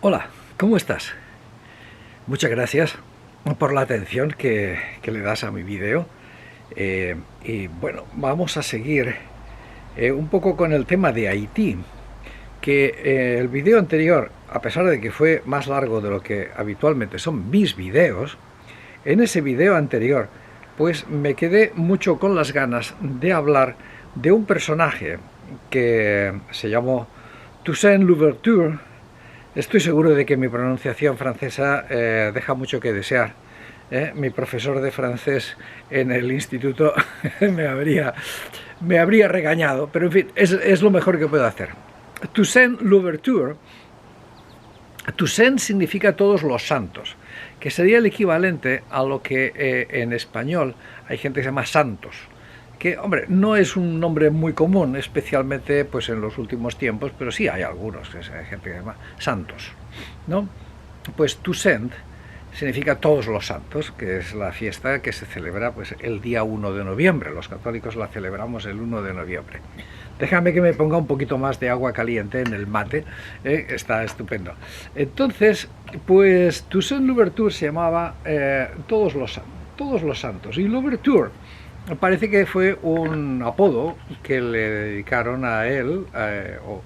Hola, ¿cómo estás? Muchas gracias por la atención que le das a mi vídeo. Y bueno, vamos a seguir un poco con el tema de Haití, que el vídeo anterior, a pesar de que fue más largo de lo que habitualmente son mis vídeos, en ese vídeo anterior pues me quedé mucho con las ganas de hablar de un personaje que se llamó Toussaint Louverture. Estoy seguro de que mi pronunciación francesa deja mucho que desear. Mi profesor de francés en el instituto me habría regañado, pero en fin, es lo mejor que puedo hacer. Toussaint Louverture. Toussaint significa todos los santos, que sería el equivalente a lo que en español hay gente que se llama Santos, que, hombre, no es un nombre muy común, especialmente pues en los últimos tiempos, pero sí hay algunos, que hay gente que se llama Santos, ¿no? Pues Toussaint significa todos los santos, que es la fiesta que se celebra pues el día 1 de noviembre. Los católicos la celebramos el 1 de noviembre. Déjame que me ponga un poquito más de agua caliente en el mate, está estupendo. Entonces, pues Toussaint Louverture se llamaba todos los santos, y Louverture parece que fue un apodo que le dedicaron a él,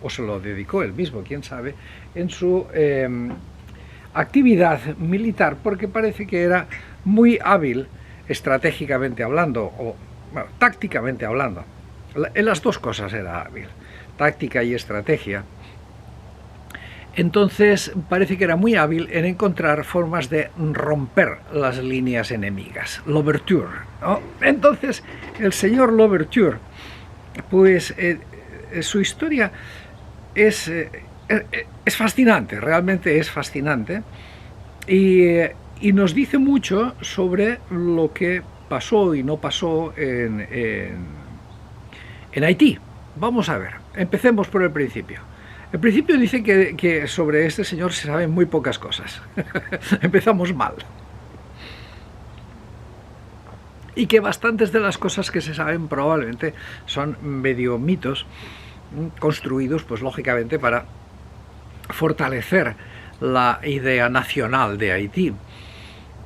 o se lo dedicó él mismo, quién sabe, en su actividad militar, porque parece que era muy hábil estratégicamente hablando, o bueno, tácticamente hablando. En las dos cosas era hábil, táctica y estrategia. Entonces parece que era muy hábil en encontrar formas de romper las líneas enemigas. Louverture, ¿no? Entonces el señor Louverture, pues su historia es fascinante, realmente es fascinante, y nos dice mucho sobre lo que pasó y no pasó en Haití. Vamos a ver, empecemos por el principio. El principio dice que sobre este señor se saben muy pocas cosas. Empezamos mal. Y que bastantes de las cosas que se saben probablemente son medio mitos construidos, pues lógicamente, para fortalecer la idea nacional de Haití,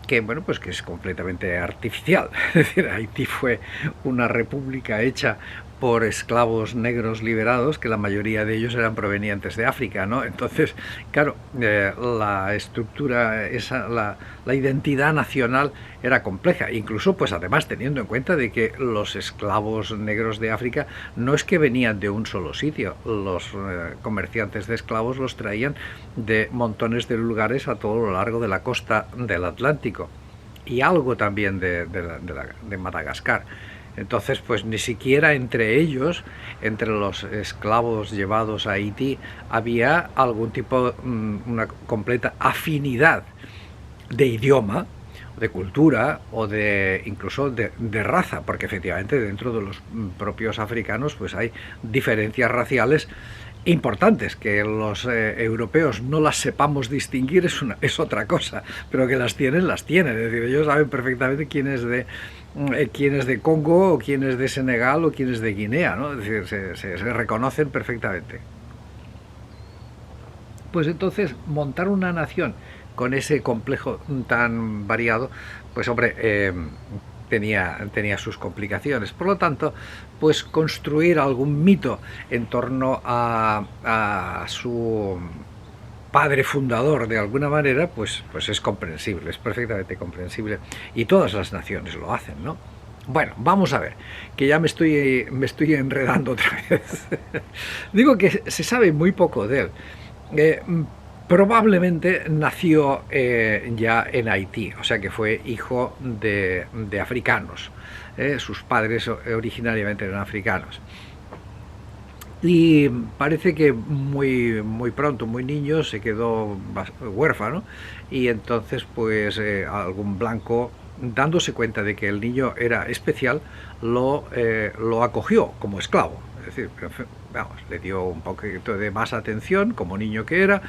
que bueno, pues que es completamente artificial. Es decir, Haití fue una república hecha por esclavos negros liberados, que la mayoría de ellos eran provenientes de África, ¿no? Entonces, claro, la estructura, la identidad nacional era compleja, incluso pues además teniendo en cuenta de que los esclavos negros de África no es que venían de un solo sitio, los comerciantes de esclavos los traían de montones de lugares a todo lo largo de la costa del Atlántico, y algo también de Madagascar. Entonces, pues ni siquiera entre ellos, entre los esclavos llevados a Haití, había algún tipo, una completa afinidad de idioma, de cultura, o de incluso de raza, porque efectivamente dentro de los propios africanos pues hay diferencias raciales importantes. Que los europeos no las sepamos distinguir es otra cosa, pero que las tienen, es decir, ellos saben perfectamente quién es de Congo, o quién es de Senegal, o quién es de Guinea, ¿no? Es decir, se reconocen perfectamente. Pues entonces montar una nación con ese complejo tan variado, pues hombre, tenía sus complicaciones. Por lo tanto, pues construir algún mito en torno a su padre fundador, de alguna manera, pues es comprensible, es perfectamente comprensible, y todas las naciones lo hacen, ¿no? Bueno, vamos a ver, que ya me estoy enredando otra vez. Digo que se sabe muy poco de él. Probablemente nació ya en Haití, o sea que fue hijo de africanos. Sus padres originariamente eran africanos. Y parece que muy pronto, muy niño, se quedó huérfano, y entonces pues algún blanco, dándose cuenta de que el niño era especial, lo acogió como esclavo. Es decir, vamos, le dio un poquito de más atención como niño que era.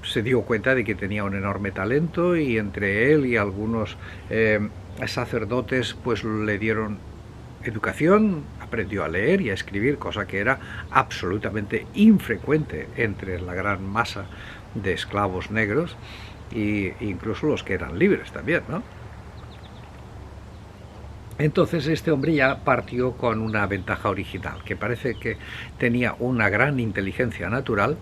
Se dio cuenta de que tenía un enorme talento, y entre él y algunos sacerdotes pues le dieron educación, aprendió a leer y a escribir, cosa que era absolutamente infrecuente entre la gran masa de esclavos negros e incluso los que eran libres también, ¿no? Entonces este hombre ya partió con una ventaja original, que parece que tenía una gran inteligencia natural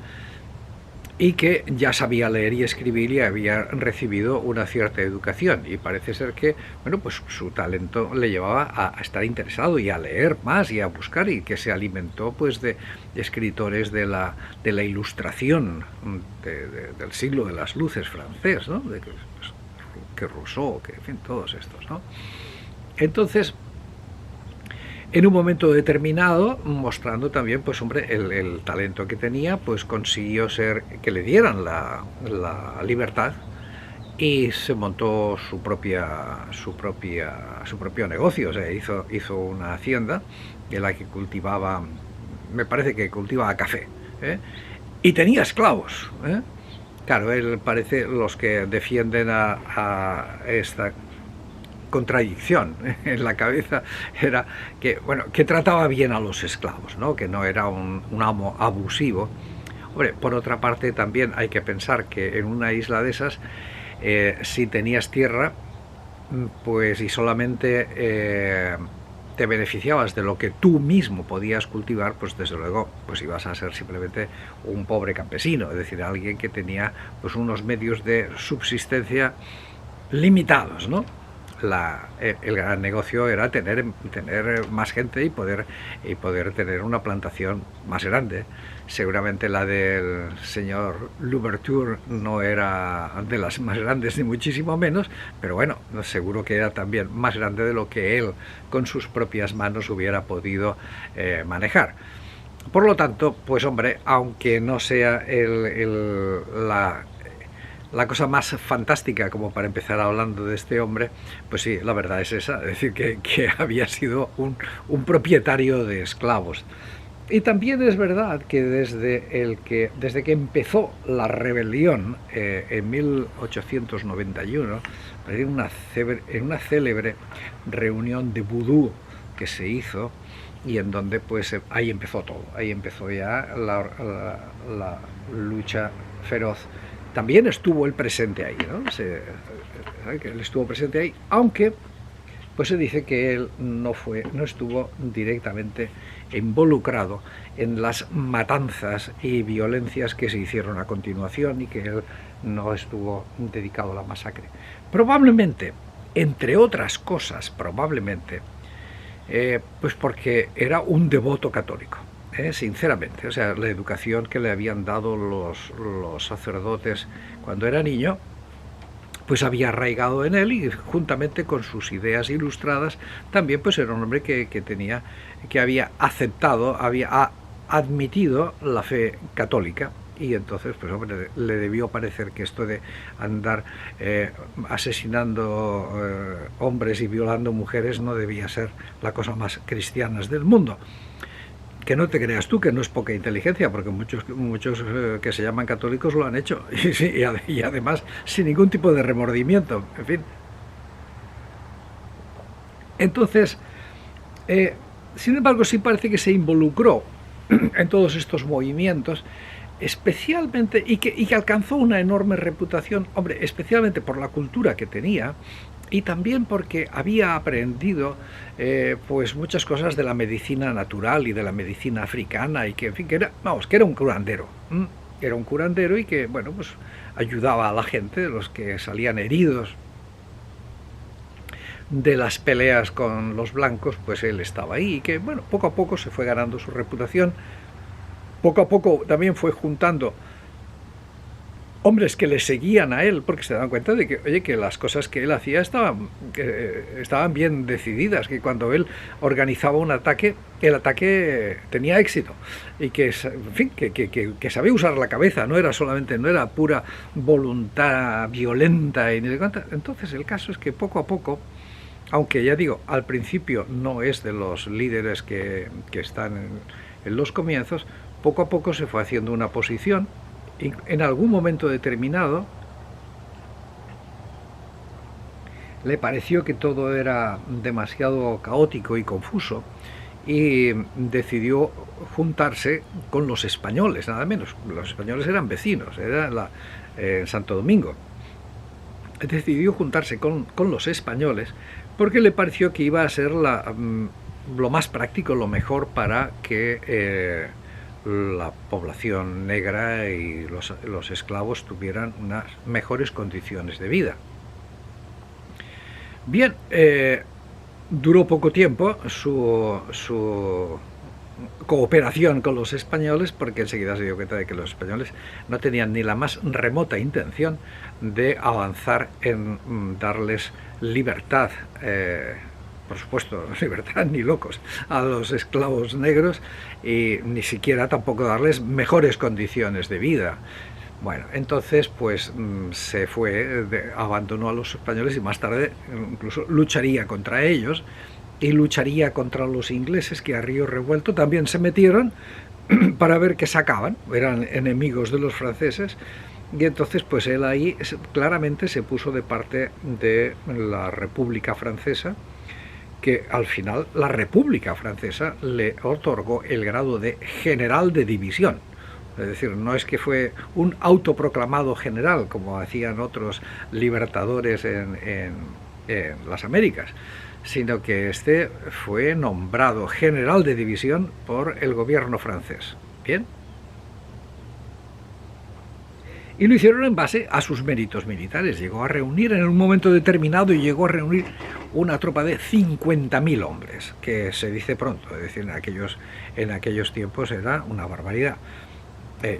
y que ya sabía leer y escribir y había recibido una cierta educación, y parece ser que, bueno, pues su talento le llevaba a estar interesado y a leer más y a buscar, y que se alimentó pues de escritores de la Ilustración del siglo de las luces francés, ¿no? Que Rousseau, que en fin, todos estos, ¿no? Entonces, en un momento determinado, mostrando también, pues hombre, el talento que tenía, pues consiguió que le dieran la libertad, y se montó su propio negocio. O sea, hizo una hacienda en la que cultivaba, me parece que cultivaba café, ¿eh? Y tenía esclavos, ¿eh? Claro, él parece, los que defienden a esta contradicción en la cabeza, era que, bueno, que trataba bien a los esclavos, ¿no? Que no era un amo abusivo. Hombre, por otra parte también hay que pensar que en una isla de esas, si tenías tierra, pues, y solamente te beneficiabas de lo que tú mismo podías cultivar, pues desde luego pues ibas a ser simplemente un pobre campesino, es decir, alguien que tenía pues unos medios de subsistencia limitados, ¿no? El gran negocio era tener más gente y poder tener una plantación más grande. Seguramente la del señor Louverture no era de las más grandes, ni muchísimo menos, pero bueno, seguro que era también más grande de lo que él con sus propias manos hubiera podido manejar. Por lo tanto, pues hombre, aunque no sea la cosa más fantástica como para empezar hablando de este hombre, pues sí, la verdad es esa, es decir, que había sido un propietario de esclavos. Y también es verdad que desde que empezó la rebelión en 1891, en una célebre reunión de vudú que se hizo, y en donde pues ahí empezó todo, ahí empezó ya la lucha feroz. También estuvo él presente ahí, ¿no? Él estuvo presente ahí, aunque pues se dice que él no estuvo directamente involucrado en las matanzas y violencias que se hicieron a continuación, y que él no estuvo dedicado a la masacre. Probablemente, entre otras cosas, pues porque era un devoto católico. Sinceramente, o sea, la educación que le habían dado los sacerdotes cuando era niño, pues había arraigado en él, y juntamente con sus ideas ilustradas, también pues era un hombre que había aceptado, había admitido la fe católica, y entonces pues hombre, le debió parecer que esto de andar asesinando hombres y violando mujeres no debía ser la cosa más cristiana del mundo. Que no te creas tú que no es poca inteligencia, porque muchos que se llaman católicos lo han hecho, y además sin ningún tipo de remordimiento, en fin. Entonces, sin embargo, sí parece que se involucró en todos estos movimientos, especialmente, y que alcanzó una enorme reputación, hombre, especialmente por la cultura que tenía, y también porque había aprendido pues muchas cosas de la medicina natural y de la medicina africana, y que, en fin, que era un curandero. Era un curandero, y que, bueno, pues ayudaba a la gente, los que salían heridos de las peleas con los blancos, pues él estaba ahí, y que, bueno, poco a poco se fue ganando su reputación. Poco a poco también fue juntando hombres que le seguían a él, porque se daban cuenta de que, oye, que las cosas que él hacía estaban bien decididas, que cuando él organizaba un ataque, el ataque tenía éxito, y que, en fin, que sabía usar la cabeza, no era pura voluntad violenta y ni de cuánta. Entonces el caso es que poco a poco, aunque ya digo, al principio no es de los líderes que están en los comienzos, poco a poco se fue haciendo una posición. En algún momento determinado le pareció que todo era demasiado caótico y confuso, y decidió juntarse con los españoles, nada menos. Los españoles eran vecinos, era Santo Domingo. Decidió juntarse con los españoles porque le pareció que iba a ser lo más práctico, lo mejor para que la población negra y los esclavos tuvieran unas mejores condiciones de vida. Bien, duró poco tiempo su cooperación con los españoles, porque enseguida se dio cuenta de que los españoles no tenían ni la más remota intención de avanzar en darles libertad, por supuesto, libertad ni locos, a los esclavos negros, y ni siquiera tampoco darles mejores condiciones de vida. Bueno, entonces pues se fue, abandonó a los españoles y más tarde incluso lucharía contra ellos y lucharía contra los ingleses, que a río revuelto también se metieron para ver qué sacaban. Eran enemigos de los franceses, y entonces pues él ahí claramente se puso de parte de la República Francesa, que al final la República Francesa le otorgó el grado de general de división. Es decir, no es que fue un autoproclamado general, como hacían otros libertadores en las Américas, sino que este fue nombrado general de división por el gobierno francés. ¿Bien? Y lo hicieron en base a sus méritos militares. Llegó a reunir en un momento determinado, y llegó a reunir una tropa de 50.000 hombres, que se dice pronto, es decir, en aquellos tiempos era una barbaridad.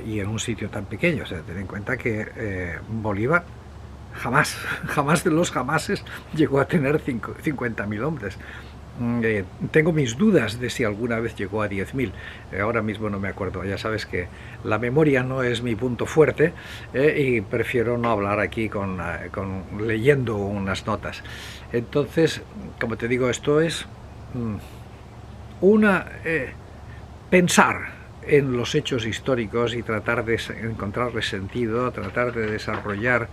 Y en un sitio tan pequeño, o sea, ten en cuenta que Bolívar jamás de los jamases llegó a tener 50.000 hombres. Tengo mis dudas de si alguna vez llegó a 10.000, ahora mismo no me acuerdo. Ya sabes que la memoria no es mi punto fuerte, y prefiero no hablar aquí leyendo unas notas. Entonces, como te digo, esto es pensar en los hechos históricos y tratar de encontrarle sentido, tratar de desarrollar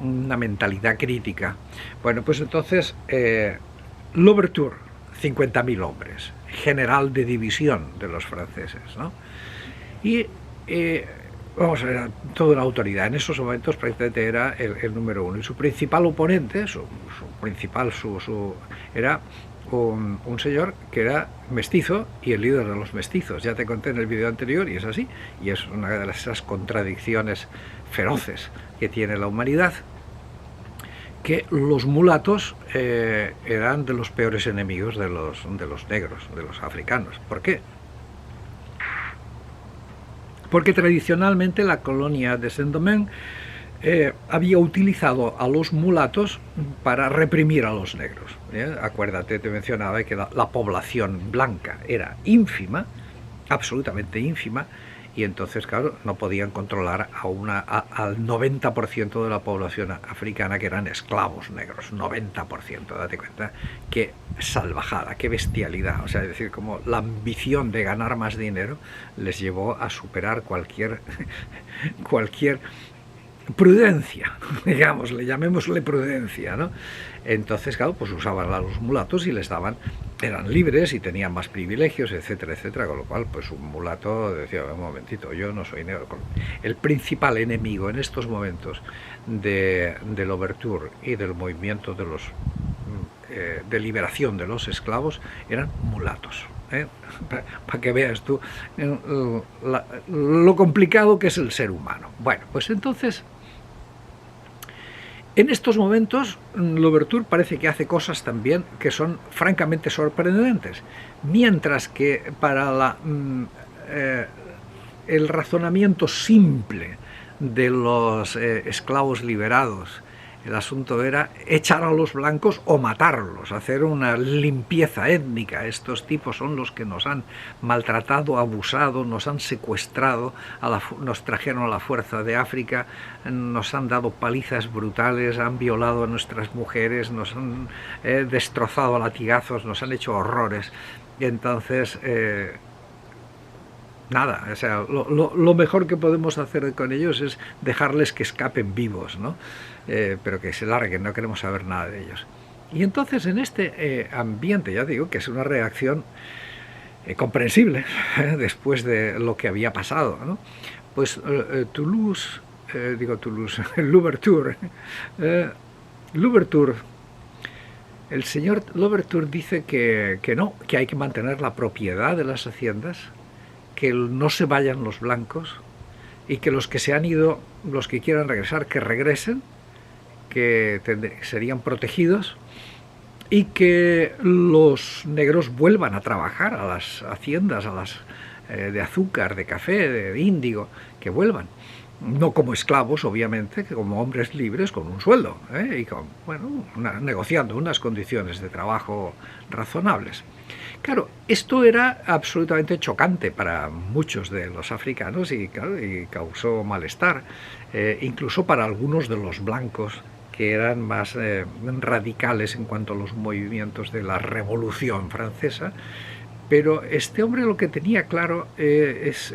una mentalidad crítica. Bueno, pues entonces Louverture, 50.000 hombres, general de división de los franceses, ¿no? Y vamos a ver, toda una autoridad. En esos momentos prácticamente era el número uno, y su principal oponente, era un señor que era mestizo y el líder de los mestizos. Ya te conté en el vídeo anterior, y es así, y es una de esas contradicciones feroces que tiene la humanidad, que los mulatos eran de los peores enemigos de los negros, de los africanos. ¿Por qué? Porque tradicionalmente la colonia de Saint-Domingue había utilizado a los mulatos para reprimir a los negros. Acuérdate, te mencionaba que la población blanca era ínfima, absolutamente ínfima, y entonces, claro, no podían controlar al 90% de la población africana, que eran esclavos negros. 90%, date cuenta, qué salvajada, qué bestialidad. O sea, es decir, como la ambición de ganar más dinero les llevó a superar cualquier prudencia, digamos, llamémosle prudencia, ¿no? Entonces, claro, pues usaban a los mulatos y eran libres y tenían más privilegios, etcétera, etcétera, con lo cual, pues un mulato decía, un momentito, yo no soy negro. El principal enemigo en estos momentos de Louverture y del movimiento de liberación de los esclavos eran mulatos. Para que veas tú lo complicado que es el ser humano. Bueno, pues entonces, en estos momentos Louverture parece que hace cosas también que son francamente sorprendentes, mientras que para el razonamiento simple de los esclavos liberados, el asunto era echar a los blancos o matarlos, hacer una limpieza étnica. Estos tipos son los que nos han maltratado, abusado, nos han secuestrado, nos trajeron a la fuerza de África, nos han dado palizas brutales, han violado a nuestras mujeres, nos han destrozado a latigazos, nos han hecho horrores. Y entonces nada, o sea, lo mejor que podemos hacer con ellos es dejarles que escapen vivos, ¿no? Pero que se larguen, no queremos saber nada de ellos. Y entonces en este ambiente, ya digo, que es una reacción comprensible después de lo que había pasado, ¿no? Pues Louverture, Louverture, el señor Louverture dice que no, que hay que mantener la propiedad de las haciendas, que no se vayan los blancos y que los que se han ido, los que quieran regresar, que regresen, que serían protegidos, y que los negros vuelvan a trabajar a las haciendas, a las de azúcar, de café, de índigo, que vuelvan. No como esclavos, obviamente, que como hombres libres con un sueldo, y con, bueno, negociando unas condiciones de trabajo razonables. Claro, esto era absolutamente chocante para muchos de los africanos y, claro, y causó malestar, incluso para algunos de los blancos que eran más radicales en cuanto a los movimientos de la Revolución Francesa. Pero este hombre lo que tenía claro es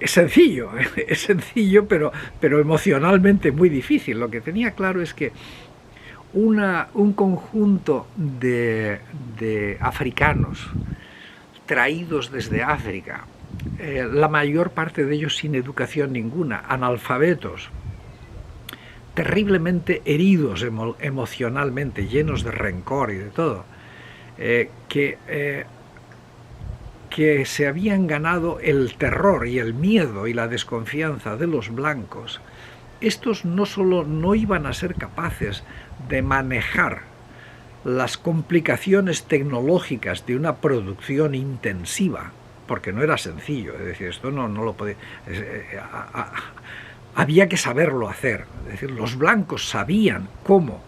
sencillo, es sencillo, pero emocionalmente muy difícil. Lo que tenía claro es que un conjunto de africanos traídos desde África, la mayor parte de ellos sin educación ninguna, analfabetos, terriblemente heridos emocionalmente, llenos de rencor y de todo, que se habían ganado el terror y el miedo y la desconfianza de los blancos. Estos no solo no iban a ser capaces de manejar las complicaciones tecnológicas de una producción intensiva, porque no era sencillo, es decir, esto no lo podía, había que saberlo hacer, es decir, los blancos sabían cómo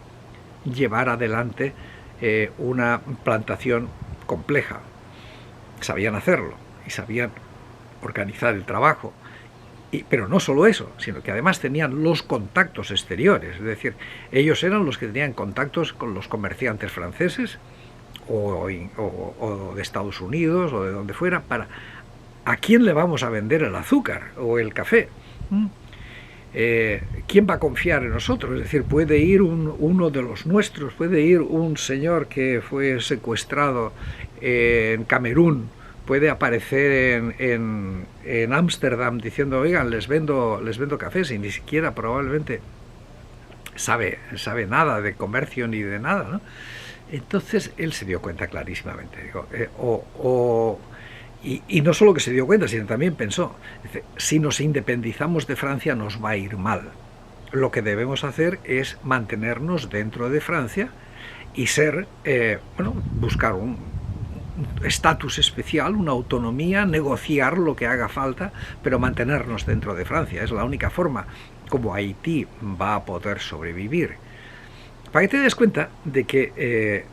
llevar adelante una plantación compleja, sabían hacerlo y sabían organizar el trabajo. Pero no solo eso, sino que además tenían los contactos exteriores, es decir, ellos eran los que tenían contactos con los comerciantes franceses o de Estados Unidos o de donde fuera, para ¿a quién le vamos a vender el azúcar o el café? ¿Quién va a confiar en nosotros? Es decir, puede ir uno de los nuestros, puede ir un señor que fue secuestrado en Camerún, puede aparecer en Ámsterdam diciendo, oigan, les vendo cafés, y ni siquiera probablemente sabe nada de comercio ni de nada, ¿no? Entonces él se dio cuenta clarísimamente, digo, y no solo que se dio cuenta, sino también pensó, dice, si nos independizamos de Francia nos va a ir mal. Lo que debemos hacer es mantenernos dentro de Francia y ser, buscar un estatus especial, una autonomía, negociar lo que haga falta, pero mantenernos dentro de Francia. Es la única forma como Haití va a poder sobrevivir. Para que te des cuenta de que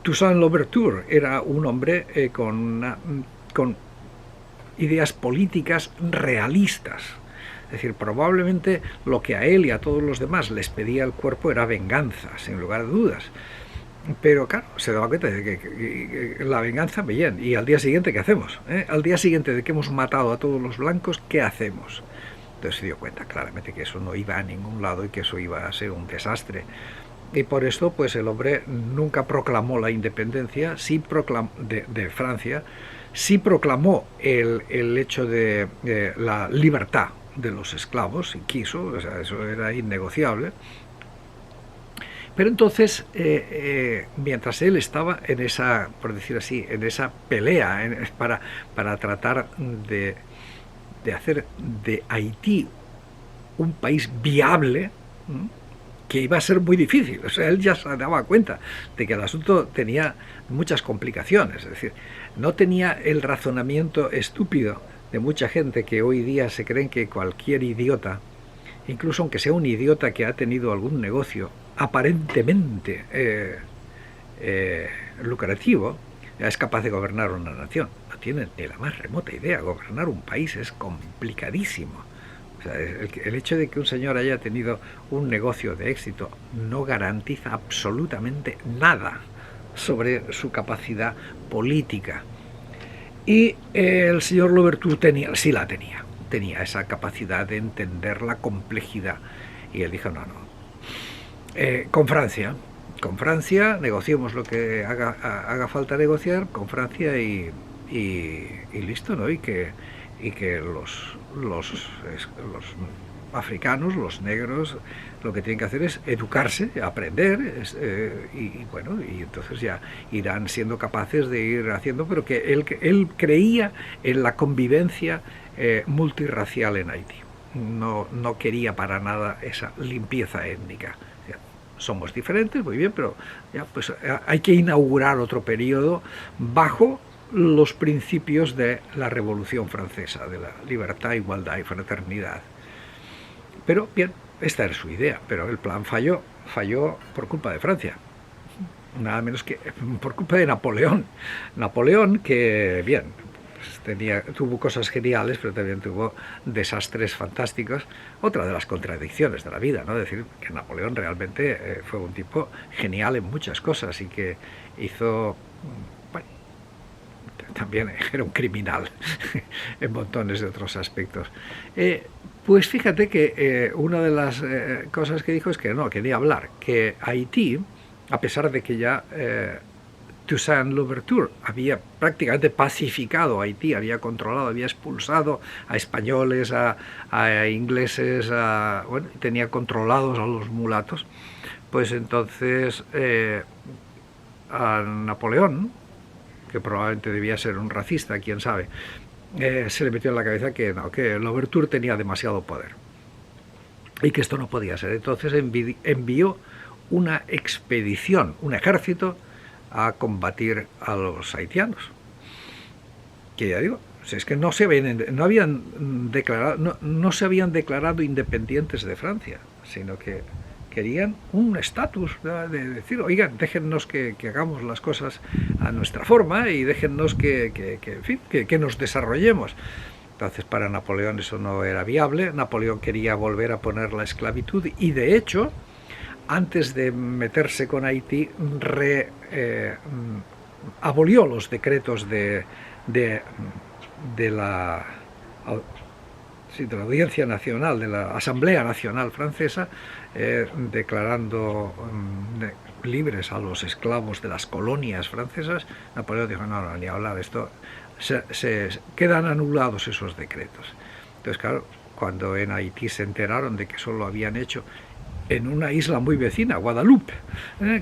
Toussaint Louverture era un hombre con ideas políticas realistas. Es decir, probablemente lo que a él y a todos los demás les pedía el cuerpo era venganza, sin lugar a dudas. Pero claro, se daba cuenta de que la venganza, bien, y al día siguiente, ¿qué hacemos? Al día siguiente de que hemos matado a todos los blancos, ¿qué hacemos? Entonces se dio cuenta claramente que eso no iba a ningún lado y que eso iba a ser un desastre. Y por esto, pues el hombre nunca proclamó la independencia, de Francia, sí proclamó el hecho de la libertad de los esclavos, y quiso, o sea, eso era innegociable. Pero entonces, mientras él estaba en esa, por decir así, en esa pelea para tratar de hacer de Haití un país viable, que iba a ser muy difícil, o sea, él ya se daba cuenta de que el asunto tenía muchas complicaciones, es decir, no tenía el razonamiento estúpido de mucha gente que hoy día se creen que cualquier idiota, incluso aunque sea un idiota que ha tenido algún negocio aparentemente lucrativo, es capaz de gobernar una nación. No tienen ni la más remota idea. Gobernar un país es complicadísimo. O sea, el hecho de que un señor haya tenido un negocio de éxito no garantiza absolutamente nada sobre su capacidad política. Y el señor Louverture sí la tenía esa capacidad de entender la complejidad. Y él dijo, no. Con Francia, con Francia, negociemos lo que haga falta negociar con Francia y listo, ¿no? Y que los africanos, los negros, lo que tienen que hacer es educarse, aprender, bueno, y entonces ya irán siendo capaces de ir haciendo, pero que él creía en la convivencia multirracial en Haití. No quería para nada esa limpieza étnica. O sea, somos diferentes, muy bien, pero ya pues hay que inaugurar otro periodo bajo los principios de la Revolución Francesa, de la libertad, igualdad y fraternidad. Pero bien, esta era su idea, pero el plan falló por culpa de Francia, nada menos que por culpa de Napoleón. Napoleón, que bien, pues tuvo cosas geniales, pero también tuvo desastres fantásticos. Otra de las contradicciones de la vida, ¿no? Decir que Napoleón realmente fue un tipo genial en muchas cosas y que hizo, bueno, también era un criminal en montones de otros aspectos. Pues fíjate que una de las cosas que dijo es que no, quería hablar, que Haití, a pesar de que ya Toussaint Louverture había prácticamente pacificado a Haití, había controlado, había expulsado a españoles, a ingleses, bueno, tenía controlados a los mulatos, pues entonces a Napoleón, que probablemente debía ser un racista, quién sabe, se le metió en la cabeza que no, que Louverture tenía demasiado poder y que esto no podía ser. Entonces envió una expedición, un ejército, a combatir a los haitianos. Que ya digo, es que no se habían declarado independientes de Francia, sino que querían un estatus de decir, oigan, déjennos que hagamos las cosas a nuestra forma y déjennos que nos desarrollemos. Entonces para Napoleón eso no era viable. Napoleón quería volver a poner la esclavitud y de hecho, antes de meterse con Haití, abolió los decretos de la Audiencia Nacional, de la Asamblea Nacional Francesa, declarando libres a los esclavos de las colonias francesas. Napoleón dijo, no, ni hablar, esto se quedan anulados esos decretos. Entonces, claro, cuando en Haití se enteraron de que eso lo habían hecho en una isla muy vecina, Guadalupe,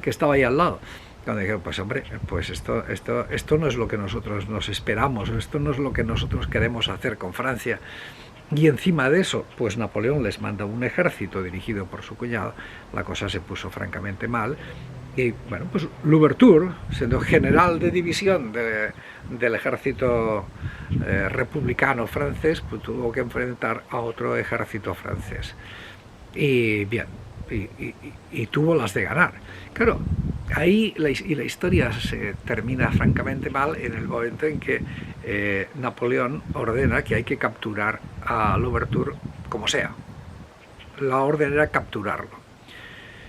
que estaba ahí al lado, cuando dijeron, pues hombre, pues esto no es lo que nosotros nos esperamos, esto no es lo que nosotros queremos hacer con Francia. Y encima de eso, pues Napoleón les manda un ejército dirigido por su cuñado. La cosa se puso francamente mal. Y bueno, pues Louverture, siendo general de división del ejército republicano francés, pues tuvo que enfrentar a otro ejército francés. Y bien, y tuvo las de ganar. Claro, ahí la historia se termina francamente mal en el momento en que Napoleón ordena que hay que capturar a Louverture como sea. La orden era capturarlo.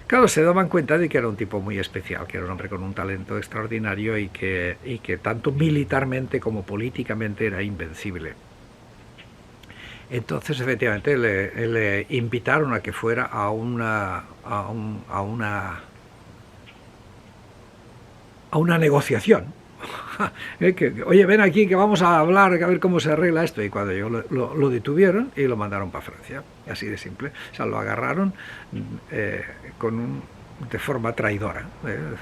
Claro, se daban cuenta de que era un tipo muy especial, que era un hombre con un talento extraordinario y que tanto militarmente como políticamente era invencible. Entonces, efectivamente, le invitaron a que fuera a una negociación. Oye, ven aquí que vamos a hablar, a ver cómo se arregla esto. Y cuando yo lo detuvieron y lo mandaron para Francia, así de simple. O sea, lo agarraron de forma traidora,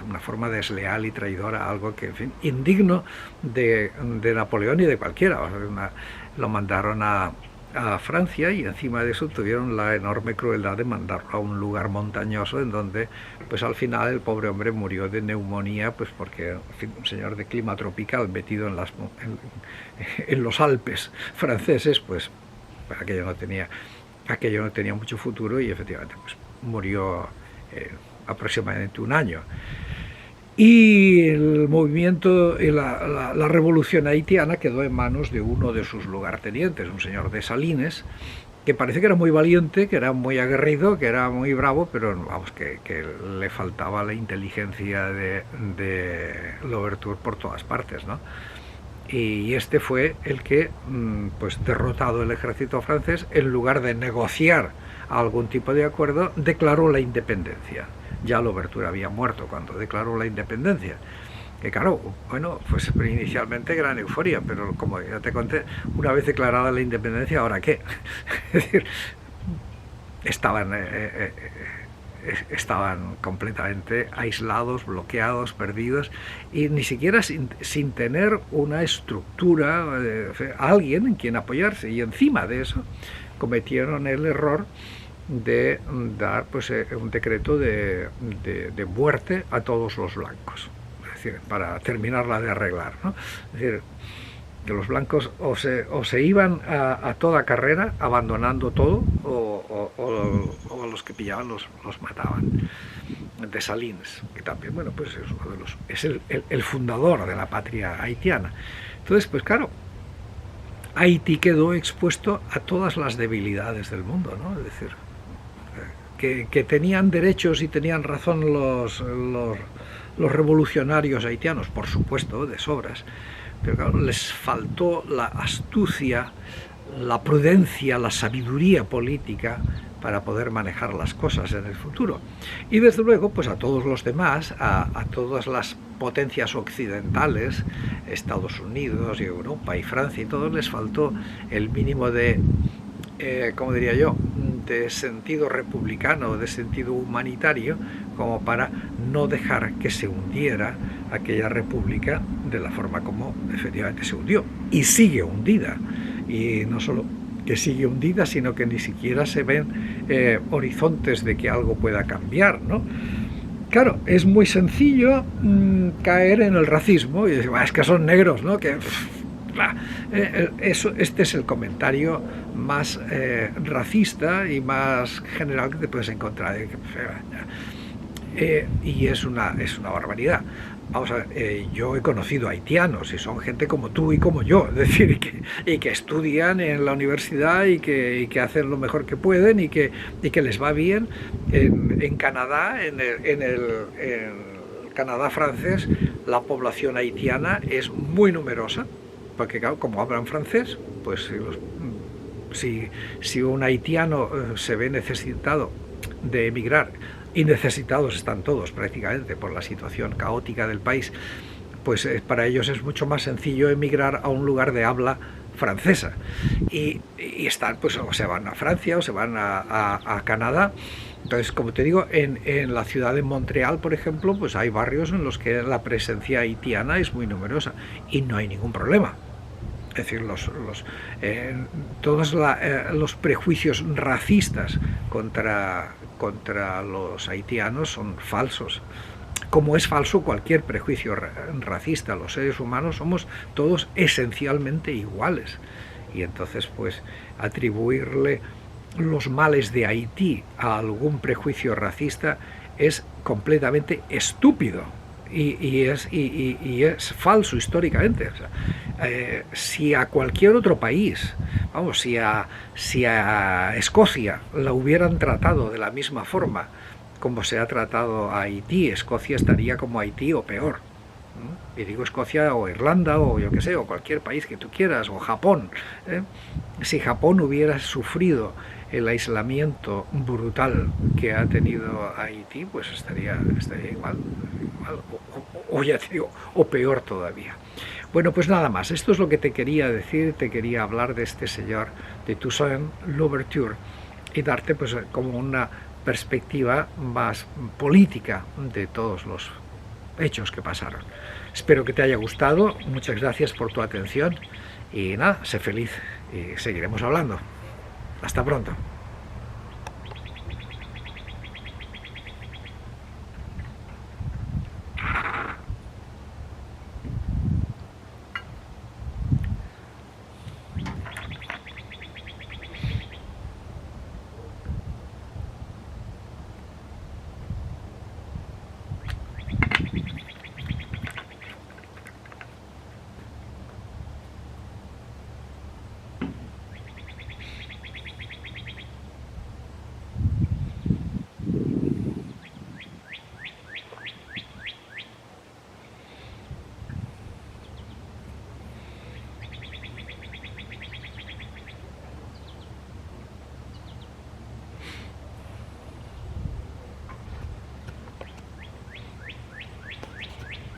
una forma desleal y traidora, algo que, en fin, indigno de Napoleón y de cualquiera. O sea, lo mandaron a Francia y encima de eso tuvieron la enorme crueldad de mandarlo a un lugar montañoso en donde pues al final el pobre hombre murió de neumonía, pues porque, en fin, un señor de clima tropical metido en los Alpes franceses, pues aquello no tenía mucho futuro y efectivamente pues murió aproximadamente un año. Y el movimiento, la revolución haitiana quedó en manos de uno de sus lugartenientes, un señor de Salines, que parece que era muy valiente, que era muy aguerrido, que era muy bravo, pero vamos, que le faltaba la inteligencia de Louverture por todas partes, ¿no? Y este fue el que, pues derrotado el ejército francés, en lugar de negociar algún tipo de acuerdo, declaró la independencia. ya Louverture había muerto cuando declaró la independencia. Que claro, bueno, pues inicialmente gran euforia, pero como ya te conté, una vez declarada la independencia, ¿ahora qué? Es decir, estaban completamente aislados, bloqueados, perdidos, y ni siquiera sin tener una estructura, alguien en quien apoyarse, y encima de eso cometieron el error de dar pues un decreto de muerte a todos los blancos, es decir, para terminarla de arreglar, ¿no? Es decir, que los blancos o se iban a toda carrera abandonando todo, o los que pillaban los mataban. Dessalines, que también, bueno, pues es uno de los, es el fundador de la patria haitiana. Entonces, pues claro, Haití quedó expuesto a todas las debilidades del mundo, ¿no? Es decir, que tenían derechos y tenían razón los revolucionarios haitianos, por supuesto, de sobras, pero claro, les faltó la astucia, la prudencia, la sabiduría política para poder manejar las cosas en el futuro. Y desde luego, pues a todos los demás, a todas las potencias occidentales, Estados Unidos y Europa y Francia y todo, les faltó el mínimo de, como diría yo, de sentido republicano, de sentido humanitario, como para no dejar que se hundiera aquella república de la forma como efectivamente se hundió. Y sigue hundida. Y no solo que sigue hundida, sino que ni siquiera se ven horizontes de que algo pueda cambiar, ¿no? Claro, es muy sencillo caer en el racismo y decir, es que son negros, ¿no? Que este es el comentario más racista y más general que te puedes encontrar. Y es una barbaridad. Vamos a ver, yo he conocido haitianos y son gente como tú y como yo, es decir, y que estudian en la universidad y que hacen lo mejor que pueden y que les va bien. En Canadá, en el Canadá francés, la población haitiana es muy numerosa, porque claro, como hablan francés, pues si un haitiano se ve necesitado de emigrar, y necesitados están todos prácticamente por la situación caótica del país, pues para ellos es mucho más sencillo emigrar a un lugar de habla francesa, y están, pues, o se van a Francia o se van a Canadá. Entonces, como te digo, en la ciudad de Montreal, por ejemplo, pues hay barrios en los que la presencia haitiana es muy numerosa y no hay ningún problema. Es decir, todos los prejuicios racistas contra los haitianos son falsos, como es falso cualquier prejuicio racista. Los seres humanos somos todos esencialmente iguales, y entonces pues atribuirle los males de Haití a algún prejuicio racista es completamente estúpido. Y es falso históricamente. O sea, si a cualquier otro país, vamos, si a Escocia la hubieran tratado de la misma forma como se ha tratado a Haití, Escocia estaría como Haití o peor. Y digo Escocia o Irlanda o yo que sé, o cualquier país que tú quieras, o Japón. Si Japón hubiera sufrido el aislamiento brutal que ha tenido Haití, pues estaría igual o ya te digo, o peor todavía. Bueno, pues nada más, esto es lo que te quería decir, te quería hablar de este señor de Toussaint Louverture y darte pues como una perspectiva más política de todos los hechos que pasaron. Espero que te haya gustado, muchas gracias por tu atención y nada, sé feliz y seguiremos hablando. Hasta pronto.